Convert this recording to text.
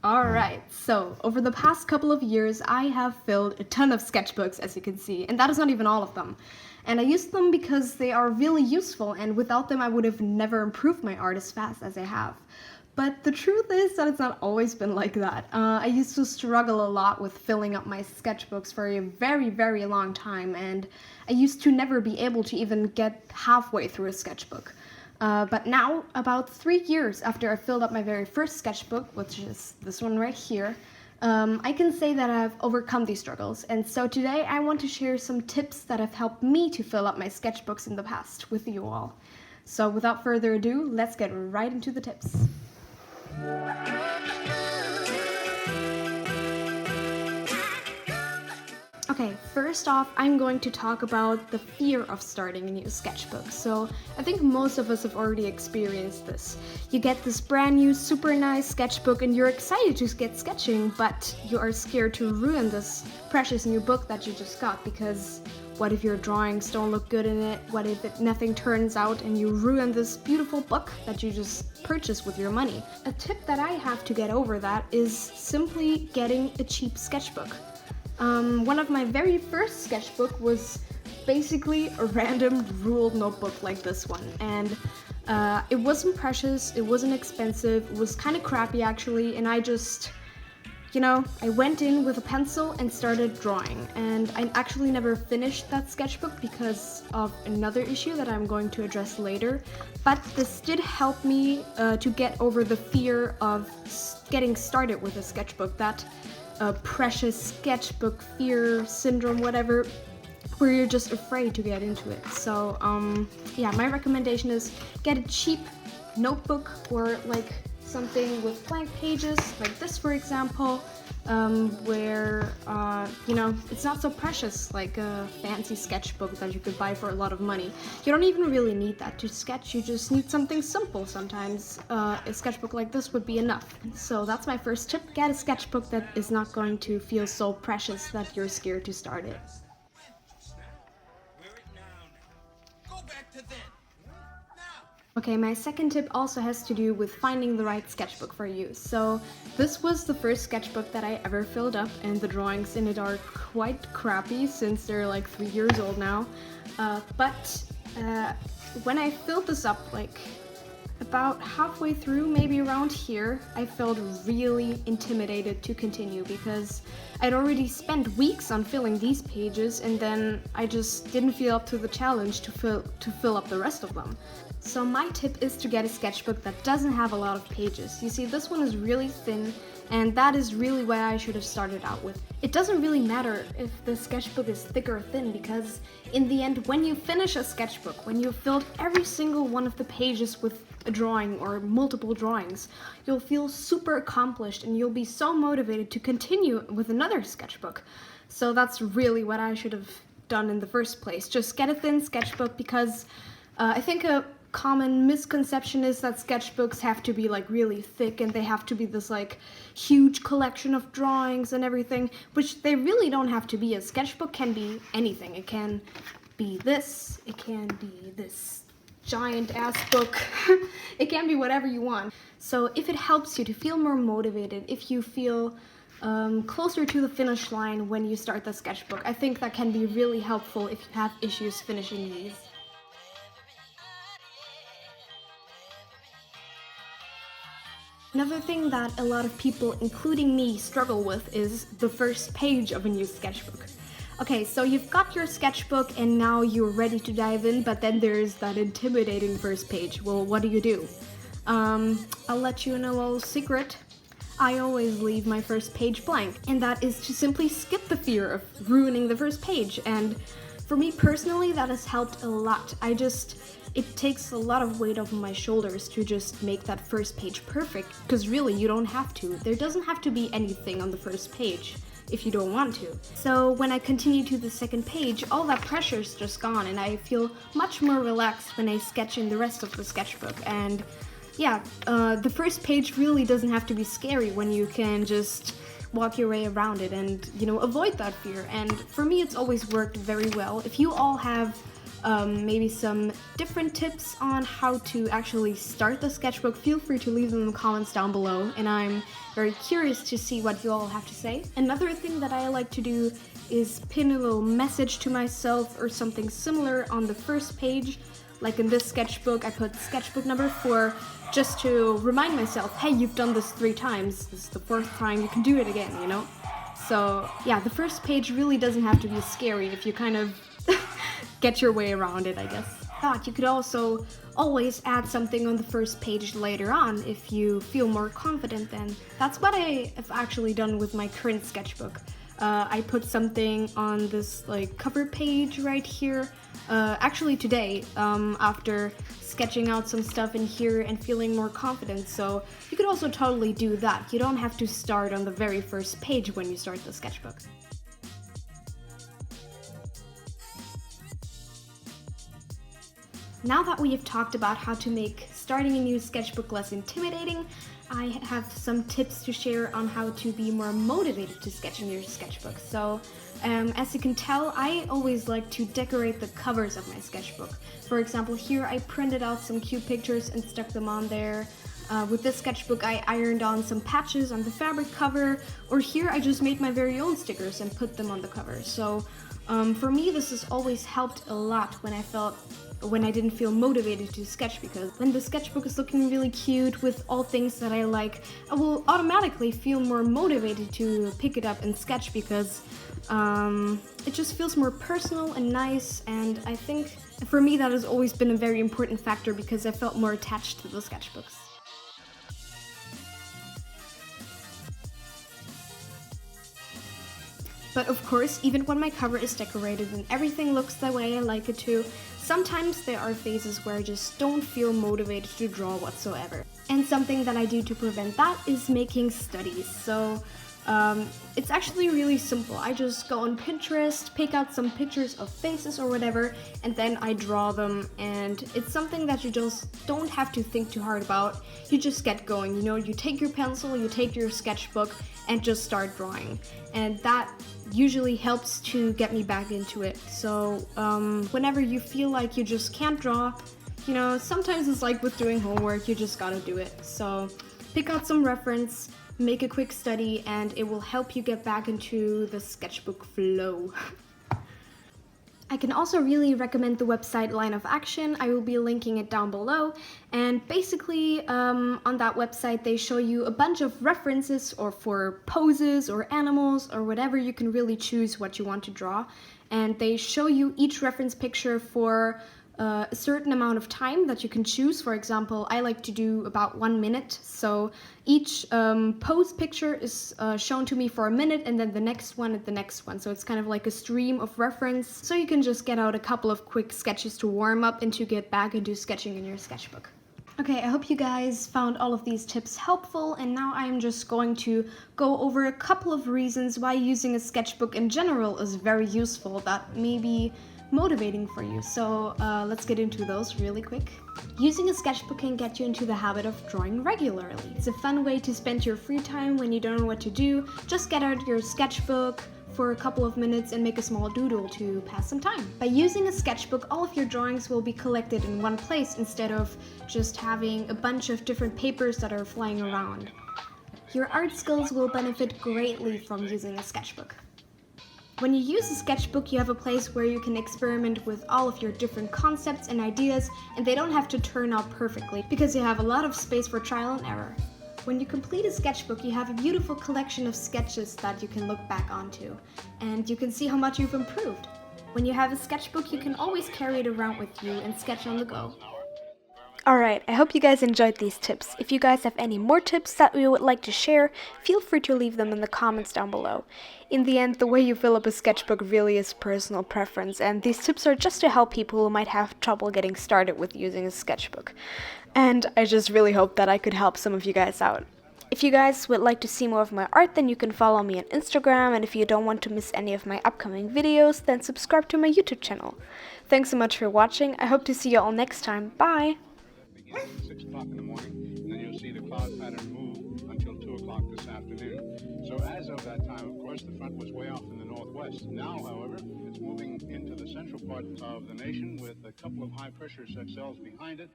Alright, so over the past couple of years, I have filled a ton of sketchbooks, as you can see, and that is not even all of them. And I use them because they are really useful, and without them I would have never improved my art as fast as I have. But the truth is that it's not always been like that. I used to struggle a lot with filling up my sketchbooks for a very, very long time, and I used to never be able to even get halfway through a sketchbook. But now, about 3 years after I filled up my very first sketchbook, which is this one right here, I can say that I've overcome these struggles. And so today I want to share some tips that have helped me to fill up my sketchbooks in the past with you all. So without further ado, let's get right into the tips. Okay, first off, I'm going to talk about the fear of starting a new sketchbook. So I think most of us have already experienced this. You get this brand new, super nice sketchbook and you're excited to get sketching, but you are scared to ruin this precious new book that you just got because what if your drawings don't look good in it? What if nothing turns out and you ruin this beautiful book that you just purchased with your money? A tip that I have to get over that is simply getting a cheap sketchbook. One of my very first sketchbook was basically a random ruled notebook like this one, and it wasn't precious, it wasn't expensive, it was kind of crappy actually, and I just, I went in with a pencil and started drawing, and I actually never finished that sketchbook because of another issue that I'm going to address later, but this did help me to get over the fear of getting started with a sketchbook, that precious sketchbook fear syndrome, whatever, where you're just afraid to get into it. So yeah, my recommendation is get a cheap notebook or like something with blank pages like this, for example, where it's not so precious like a fancy sketchbook that you could buy for a lot of money. You don't even really need that to sketch, you just need something simple. Sometimes a sketchbook like this would be enough. So that's my first tip: get a sketchbook that is not going to feel so precious that you're scared to start it. Okay, my second tip also has to do with finding the right sketchbook for you. So this was the first sketchbook that I ever filled up, and the drawings in it are quite crappy since they're like 3 years old now. But when I filled this up, like about halfway through, maybe around here, I felt really intimidated to continue because I'd already spent weeks on filling these pages, and then I just didn't feel up to the challenge to fill up the rest of them. So my tip is to get a sketchbook that doesn't have a lot of pages. You see, this one is really thin, and that is really what I should have started out with. It doesn't really matter if the sketchbook is thick or thin, because in the end, when you finish a sketchbook, when you've filled every single one of the pages with a drawing or multiple drawings, you'll feel super accomplished and you'll be so motivated to continue with another sketchbook. So that's really what I should have done in the first place. Just get a thin sketchbook, because I think a common misconception is that sketchbooks have to be like really thick and they have to be this like huge collection of drawings and everything, which they really don't have to be. A sketchbook can be anything. It can be this, it can be this giant ass book, it can be whatever you want. So if it helps you to feel more motivated, if you feel closer to the finish line when you start the sketchbook, I think that can be really helpful if you have issues finishing these. Another thing that a lot of people, including me, struggle with is the first page of a new sketchbook. Okay, so you've got your sketchbook and now you're ready to dive in, but then there's that intimidating first page. Well, what do? I'll let you in a little secret. I always leave my first page blank, and that is to simply skip the fear of ruining the first page. And for me personally, that has helped a lot. It takes a lot of weight off my shoulders to just make that first page perfect, because really you don't have to. There doesn't have to be anything on the first page if you don't want to. So when I continue to the second page, all that pressure's just gone, and I feel much more relaxed when I sketch in the rest of the sketchbook. And yeah, the first page really doesn't have to be scary when you can just walk your way around it and, avoid that fear. And for me, it's always worked very well. If you all have maybe some different tips on how to actually start the sketchbook, feel free to leave them in the comments down below, and I'm very curious to see what you all have to say. Another thing that I like to do is pin a little message to myself or something similar on the first page. Like in this sketchbook, I put sketchbook number 4 just to remind myself, hey, you've done this 3 times. This is the 4th time, you can do it again, you know? So yeah, the first page really doesn't have to be scary if you kind of get your way around it, I guess. But you could also always add something on the first page later on if you feel more confident then. That's what I have actually done with my current sketchbook. I put something on this like cover page right here. Actually today, after sketching out some stuff in here and feeling more confident. So you could also totally do that. You don't have to start on the very first page when you start the sketchbook. Now that we have talked about how to make starting a new sketchbook less intimidating, I have some tips to share on how to be more motivated to sketch in your sketchbook. So, as you can tell, I always like to decorate the covers of my sketchbook. For example, here I printed out some cute pictures and stuck them on there. With this sketchbook, I ironed on some patches on the fabric cover, or here I just made my very own stickers and put them on the cover. So, for me, this has always helped a lot when I didn't feel motivated to sketch, because when the sketchbook is looking really cute with all things that I like, I will automatically feel more motivated to pick it up and sketch, because it just feels more personal and nice, and I think for me that has always been a very important factor because I felt more attached to the sketchbooks. But of course, even when my cover is decorated and everything looks the way I like it to, sometimes there are phases where I just don't feel motivated to draw whatsoever. And something that I do to prevent that is making studies. So it's actually really simple. I just go on Pinterest, pick out some pictures of faces or whatever, and then I draw them. And it's something that you just don't have to think too hard about. You just get going, you know, you take your pencil, you take your sketchbook, and just start drawing. And that usually helps to get me back into it. So whenever you feel like you just can't draw, you know, sometimes it's like with doing homework, you just gotta do it. So pick out some reference, make a quick study, and it will help you get back into the sketchbook flow. I can also really recommend the website Line of Action. I will be linking it down below. And basically, on that website, they show you a bunch of references or for poses or animals or whatever. You can really choose what you want to draw. And they show you each reference picture for a certain amount of time that you can choose. For example, I like to do about 1 minute. So each pose picture is shown to me for a minute, and then the next one and the next one. So it's kind of like a stream of reference. So you can just get out a couple of quick sketches to warm up and to get back into sketching in your sketchbook. Okay, I hope you guys found all of these tips helpful, and now I'm just going to go over a couple of reasons why using a sketchbook in general is very useful that may be motivating for you. So let's get into those really quick. Using a sketchbook can get you into the habit of drawing regularly. It's a fun way to spend your free time when you don't know what to do. Just get out your sketchbook for a couple of minutes and make a small doodle to pass some time. By using a sketchbook, all of your drawings will be collected in one place instead of just having a bunch of different papers that are flying around. Your art skills will benefit greatly from using a sketchbook. When you use a sketchbook, you have a place where you can experiment with all of your different concepts and ideas, and they don't have to turn out perfectly because you have a lot of space for trial and error. When you complete a sketchbook, you have a beautiful collection of sketches that you can look back onto, and you can see how much you've improved. When you have a sketchbook, you can always carry it around with you and sketch on the go. Alright, I hope you guys enjoyed these tips. If you guys have any more tips that you would like to share, feel free to leave them in the comments down below. In the end, the way you fill up a sketchbook really is personal preference, and these tips are just to help people who might have trouble getting started with using a sketchbook. And I just really hope that I could help some of you guys out. If you guys would like to see more of my art, then you can follow me on Instagram, and if you don't want to miss any of my upcoming videos, then subscribe to my YouTube channel. Thanks so much for watching. I hope to see you all next time. Bye! 6 o'clock in the morning, and then you'll see the cloud pattern move until 2 o'clock this afternoon. So as of that time, of course, the front was way off in the north. northwest. Now, however, it's moving into the central part of the nation with a couple of high-pressure cells behind it.